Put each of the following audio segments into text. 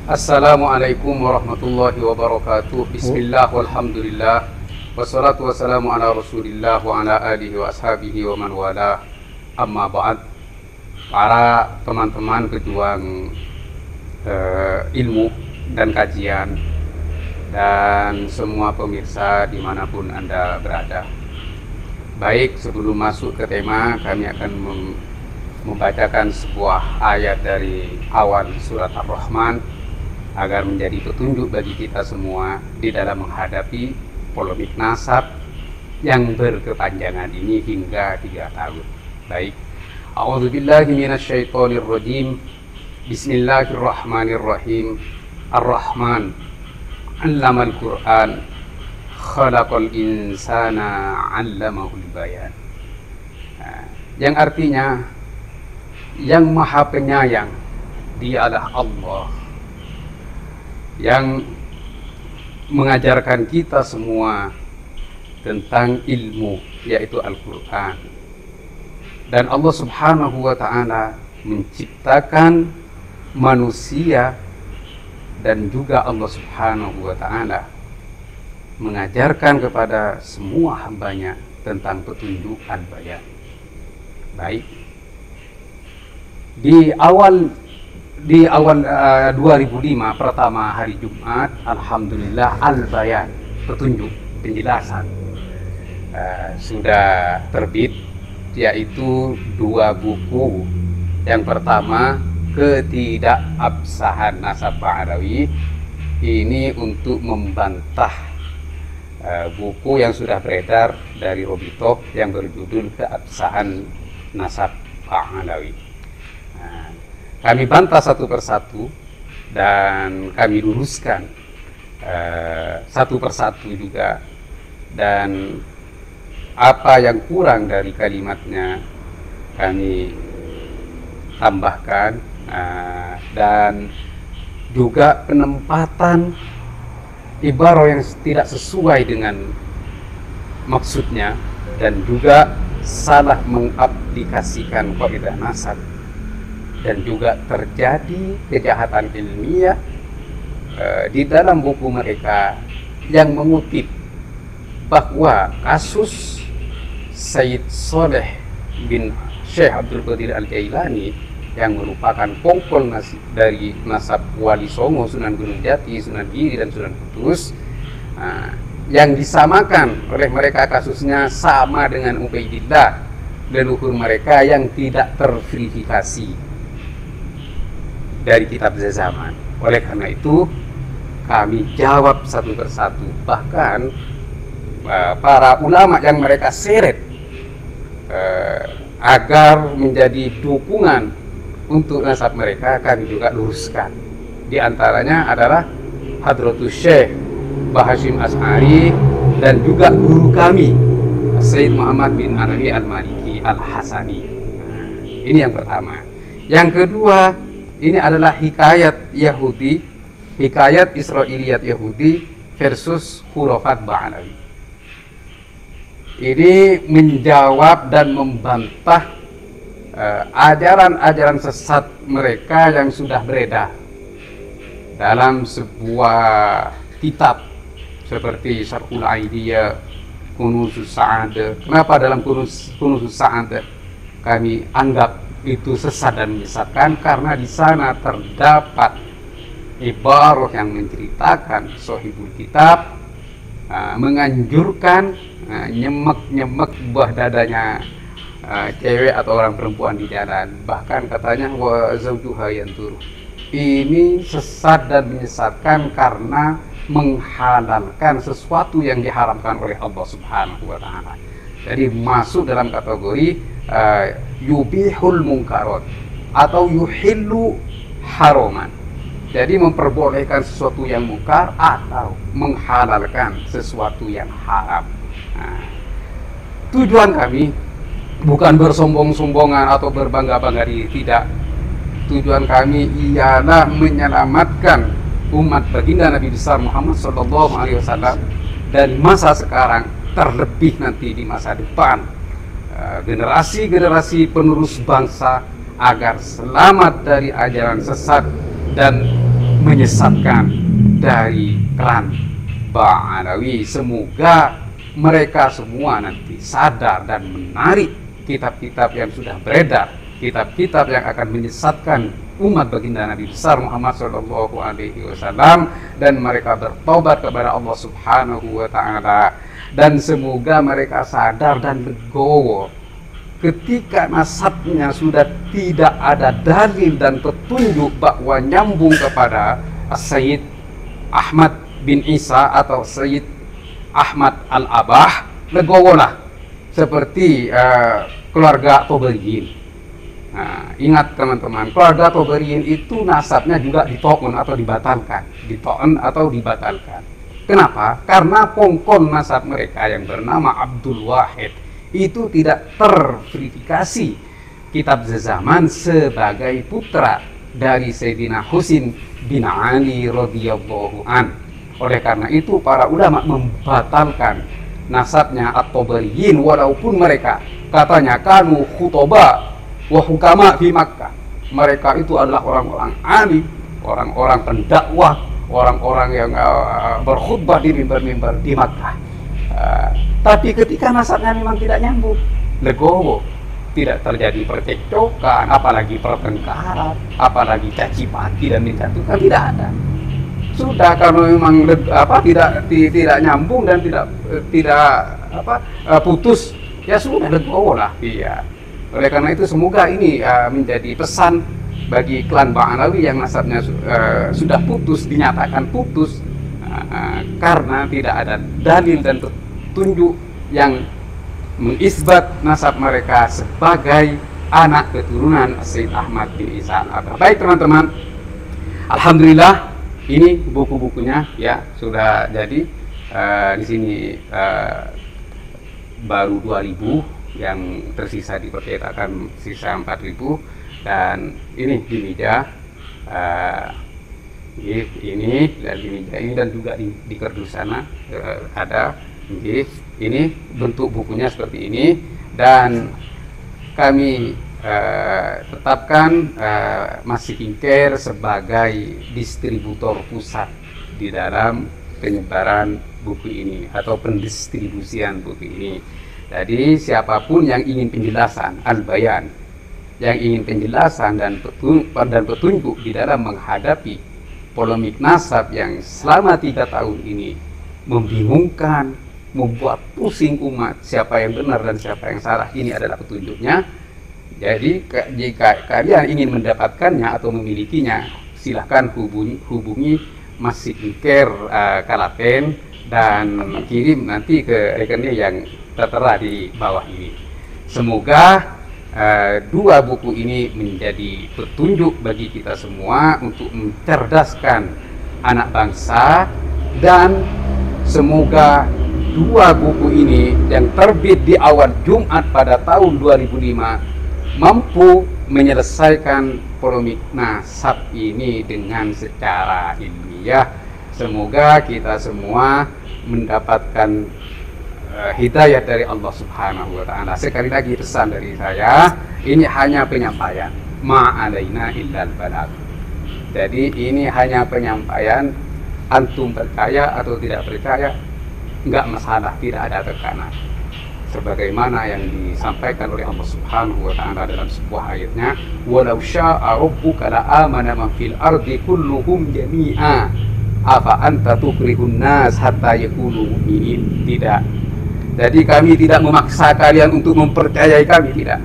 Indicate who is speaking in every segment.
Speaker 1: Assalamualaikum warahmatullahi wabarakatuh. Bismillah walhamdulillah. Wassalatu wassalamu ala rasulillah wa ala alihi wa ashabihi wa man wala. Amma ba'd. Para teman-teman pejuang ilmu dan kajian, dan semua pemirsa dimanapun Anda berada. Baik, sebelum masuk ke tema, kami akan membacakan sebuah ayat dari awal surat Ar-Rahman agar menjadi petunjuk bagi kita semua di dalam menghadapi polemik nasab yang berkepanjangan ini hingga 3 tahun. Baik. A'udzubillahi minasyaitonirrajim. Bismillahirrahmanirrahim. Ar-Rahman 'allamal Qur'an, khalaqal insana 'allamahul bayan. Yang artinya yang Maha Penyayang, Dialah Allah yang mengajarkan kita semua tentang ilmu, yaitu Al-Quran. Dan Allah Subhanahu wa Ta'ala menciptakan manusia, dan juga Allah Subhanahu wa Ta'ala mengajarkan kepada semua hambanya tentang petunjuk Al-Bayan. Baik, di awal 2005 pertama hari Jumat, alhamdulillah Al-Bayan, petunjuk, penjelasan, sudah terbit, yaitu 2 buku. Yang pertama, Ketidakabsahan Nasab Ba'alawi, ini untuk membantah buku yang sudah beredar dari Robitoh yang berjudul Keabsahan Nasab Ba'alawi. Kami bantah satu persatu dan kami luruskan satu persatu juga, dan apa yang kurang dari kalimatnya kami tambahkan, dan juga penempatan ibarat yang tidak sesuai dengan maksudnya, dan juga salah mengaplikasikan kaidah nasab, dan juga terjadi kejahatan ilmiah di dalam buku mereka yang mengutip bahwa kasus Sayyid Saleh bin Syekh Abdul Qadir Al-Jailani yang merupakan pongkol dari nasab Wali Songo, Sunan Gunung Jati, Sunan Giri, dan Sunan Kudus, yang disamakan oleh mereka kasusnya sama dengan Ubaidillah, leluhur mereka yang tidak terverifikasi dari kitab zaman. Oleh karena itu kami jawab satu persatu, bahkan para ulama yang mereka seret agar menjadi dukungan untuk nasab mereka, kami juga luruskan. Di antaranya adalah Hadratus Syekh Bahashim As'ari, dan juga guru kami Sayyid Muhammad bin Arabi Al-Maliki Al-Hasani. Ini yang pertama. Yang kedua, ini adalah hikayat Yahudi, hikayat Israiliyat Yahudi versus khurafat Ba'alawi. Ini menjawab dan membantah ajaran-ajaran sesat mereka yang sudah beredar dalam sebuah kitab seperti Syarhul Aidiyah, Kunuzus Sa'adah. Kenapa dalam Kunuzus Sa'adah kami anggap itu sesat dan menyesatkan? Karena di sana terdapat ibarat yang menceritakan sahibul kitab menganjurkan nyemek buah dadanya cewek atau orang perempuan di jalan. Bahkan katanya wa zaujuha yantur. Ini sesat dan menyesatkan karena menghalalkan sesuatu yang diharamkan oleh Allah Subhanahu wa Ta'ala. Jadi masuk dalam kategori yubihul munkarat atau yuhillu haraman. Jadi memperbolehkan sesuatu yang mungkar atau menghalalkan sesuatu yang haram. Tujuan kami bukan bersombong-sombongan atau berbangga-bangga diri, tidak. Tujuan kami ialah menyelamatkan umat baginda Nabi besar Muhammad SAW dari masa sekarang, terlebih nanti di masa depan, generasi-generasi penerus bangsa agar selamat dari ajaran sesat dan menyesatkan dari klan Ba'alawi. Semoga mereka semua nanti sadar dan menarik kitab-kitab yang sudah beredar, kitab-kitab yang akan menyesatkan umat baginda Nabi besar Muhammad Shallallahu Alaihi Wasallam, dan mereka bertobat kepada Allah Subhanahu Wa Taala. Dan semoga mereka sadar dan legowo ketika nasabnya sudah tidak ada dalil dan petunjuk bahwa nyambung kepada Sayyid Ahmad bin Isa atau Sayyid Ahmad Al-Abah, legowolah seperti keluarga Toberiyin. Nah, ingat teman-teman, keluarga Toberiyin itu nasabnya juga dito'un atau dibatalkan, Kenapa? Karena pongkon nasab mereka yang bernama Abdul Wahid itu tidak terverifikasi kitab zaman sebagai putra dari Sayyidina Husin bin Ali radhiyallahu an. Oleh karena itu para ulama membatalkan nasabnya At-Tabariyin, walaupun mereka katanya kanu khutoba wa hukama di Makkah. Mereka itu adalah orang-orang alim, orang-orang pendakwah, orang-orang yang berkhutbah di mimbar-mimbar di Makkah. Tapi ketika nasabnya memang tidak nyambung, legowo, tidak terjadi percekcokan, apalagi pertengkaran, apalagi caci maki dan menjatuhkan, tidak ada. Sudah kalau memang tidak nyambung dan tidak putus, ya sudah legowo lah. Iya. Oleh karena itu semoga ini menjadi pesan bagi klan Ba'alawi yang nasabnya sudah putus, dinyatakan putus karena tidak ada dalil dan petunjuk yang mengisbat nasab mereka sebagai anak keturunan Sayyid Ahmad bin Isa Al-Abah. Baik teman-teman, alhamdulillah ini buku-bukunya ya sudah jadi. Di sini baru 2.000 yang tersisa dipercetakan, sisa 4.000, dan ini di meja ini dan di meja ini, dan juga di kardus sana ada. Ini bentuk bukunya seperti ini, dan kami tetapkan Masjid Care sebagai distributor pusat di dalam penyebaran buku ini atau pendistribusian buku ini. Jadi siapapun yang ingin penjelasan al-bayan, yang ingin penjelasan dan petunjuk di dalam menghadapi polemik nasab yang selama 3 tahun ini membingungkan, membuat pusing umat, siapa yang benar dan siapa yang salah, ini adalah petunjuknya. Jadi jika kalian ingin mendapatkannya atau memilikinya, silahkan hubungi Masjid Care Kalaten dan kirim nanti ke rekening yang tertera di bawah ini. Semoga 2 buku ini menjadi petunjuk bagi kita semua untuk mencerdaskan anak bangsa, dan semoga 2 buku ini yang terbit di awal Jumat pada tahun 2005 mampu menyelesaikan polemik nasab ini dengan secara ilmiah. Semoga kita semua mendapatkan hidayah dari Allah Subhanahu wa Ta'ala. Sekali lagi pesan dari saya, ini hanya penyampaian, ma'alaina illal balagh. Jadi ini hanya penyampaian, antum percaya atau tidak percaya enggak masalah, tidak ada tekanan. Sebagaimana yang disampaikan oleh Allah Subhanahu wa Ta'ala dalam sebuah ayatnya, walau syaa rabbuka la amana man fil ardi kulluhum jami'a afa anta tukrihun nas hatta yakunu mu'minin. Tidak. Jadi kami tidak memaksa kalian untuk mempercayai kami, tidak.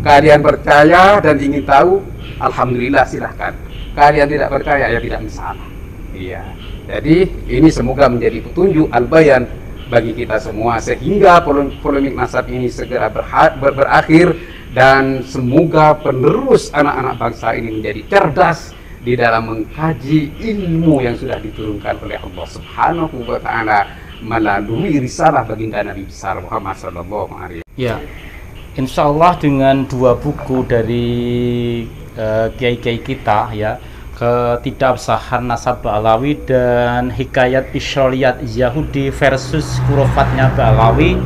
Speaker 1: Kalian percaya dan ingin tahu, alhamdulillah silahkan. Kalian tidak percaya, ya tidak masalah. Iya. Jadi ini semoga menjadi petunjuk al-bayan bagi kita semua, sehingga polemik nasab ini segera berakhir, dan semoga penerus anak-anak bangsa ini menjadi cerdas di dalam mengkaji ilmu yang sudah diturunkan oleh Allah Subhanahu wa Ta'ala melalui risalah baginda Nabi besar Muhammad sallallahu alaihi wasallam.
Speaker 2: Ya, insya Allah dengan 2 buku dari kiai-kiai kita ya, Ketidakabsahan Nasab Ba'alawi dan Hikayat Israiliyat Yahudi versus Kurofatnya Ba'alawi,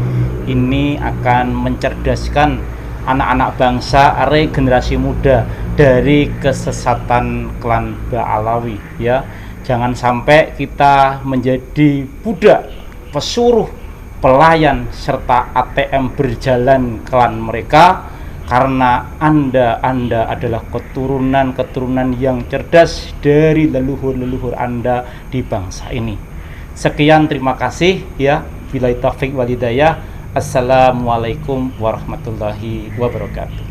Speaker 2: ini akan mencerdaskan anak-anak bangsa, generasi muda dari kesesatan klan Ba'alawi ya. Jangan sampai kita menjadi budak, pesuruh, pelayan serta ATM berjalan klan mereka, karena Anda adalah keturunan yang cerdas dari leluhur-leluhur Anda di bangsa ini. Sekian, terima kasih ya. Billahi taufik wal hidayah. Assalamualaikum warahmatullahi wabarakatuh.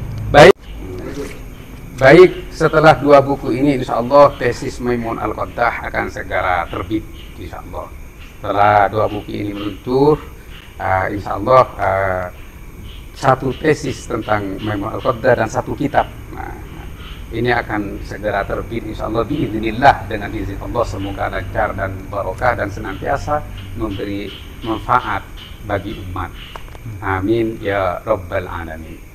Speaker 1: Baik, setelah dua buku ini insya Allah tesis Maimun Al-Qaddah akan segera terbit insya Allah. Setelah dua buku ini meluncur, insya Allah satu tesis tentang Maimun Al-Qaddah dan satu kitab. Nah, ini akan segera terbit insya Allah biiznillah, dengan izin Allah. Semoga lancar dan barokah dan senantiasa memberi manfaat bagi umat. Amin ya rabbal alamin.